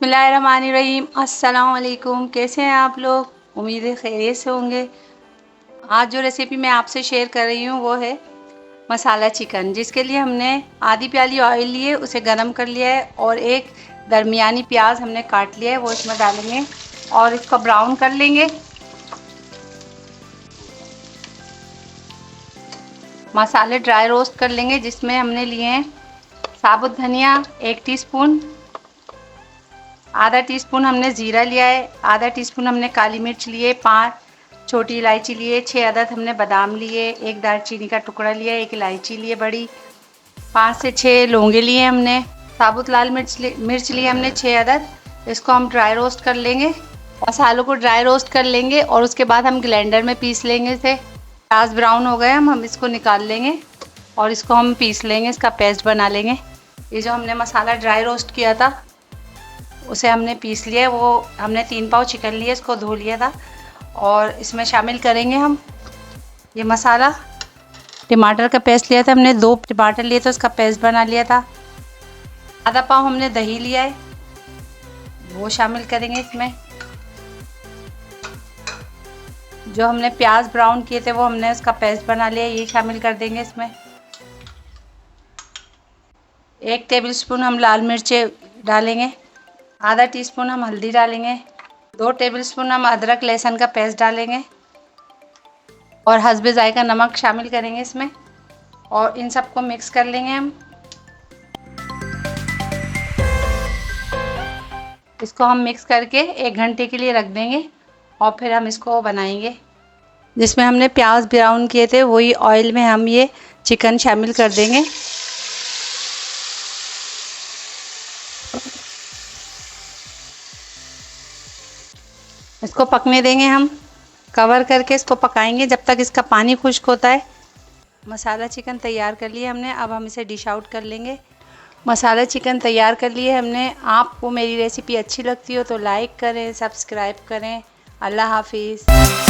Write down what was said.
बिस्मिल्लाहिर्रहमानिर्रहीम। अस्सलाम वालेकुम। कैसे हैं आप लोग? उम्मीद है खैरियत से होंगे। आज जो रेसिपी मैं आपसे शेयर कर रही हूँ वो है मसाला चिकन, जिसके लिए हमने आधी प्याली ऑयल लिए, उसे गरम कर लिया है और एक दरमियानी प्याज हमने काट लिया है, वो इसमें डालेंगे और इसको ब्राउन कर लेंगे। मसाले ड्राई रोस्ट कर लेंगे, जिसमें हमने लिए हैं साबुत धनिया 1 टीस्पून, आधा टीस्पून हमने ज़ीरा लिया है, आधा टीस्पून हमने काली मिर्च लिए, 5 छोटी इलायची लिए, 6 अदद हमने बादाम लिए, 1 दालचीनी का टुकड़ा लिया, 1 इलायची लिए बड़ी, 5 से 6 लौंगे लिए हमने, साबुत लाल मिर्च लिए हमने 6 अदद। इसको हम ड्राई रोस्ट कर लेंगे। मसालों को ड्राई रोस्ट कर लेंगे और उसके बाद हम ग्राइंडर में पीस लेंगे इसे। प्याज ब्राउन हो गए, हम इसको निकाल लेंगे और इसको हम पीस लेंगे, इसका पेस्ट बना लेंगे। ये जो हमने मसाला ड्राई रोस्ट किया था उसे हमने पीस लिया। वो हमने 3 पाव चिकन लिए, इसको धो लिया था और इसमें शामिल करेंगे हम ये मसाला। टमाटर का पेस्ट लिया था हमने, 2 टमाटर लिए तो उसका पेस्ट बना लिया था। आधा पाव हमने दही लिया है, वो शामिल करेंगे इसमें। जो हमने प्याज ब्राउन किए थे वो हमने उसका पेस्ट बना लिया, ये शामिल कर देंगे इसमें। 1 टेबलस्पून हम लाल मिर्चें डालेंगे, आधा टीस्पून हम हल्दी डालेंगे, 2 टेबलस्पून हम अदरक लहसुन का पेस्ट डालेंगे और हस्बे जायका नमक शामिल करेंगे इसमें और इन सबको मिक्स कर लेंगे हम। इसको हम मिक्स करके 1 घंटे के लिए रख देंगे और फिर हम इसको बनाएंगे। जिसमें हमने प्याज ब्राउन किए थे वही ऑयल में हम ये चिकन शामिल कर देंगे। इसको पकने देंगे, हम कवर करके इसको पकाएंगे जब तक इसका पानी खुश्क होता है। मसाला चिकन तैयार कर लिए हमने, अब हम इसे डिश आउट कर लेंगे। मसाला चिकन तैयार कर लिए हमने। आपको मेरी रेसिपी अच्छी लगती हो तो लाइक करें, सब्सक्राइब करें। अल्लाह हाफिज़।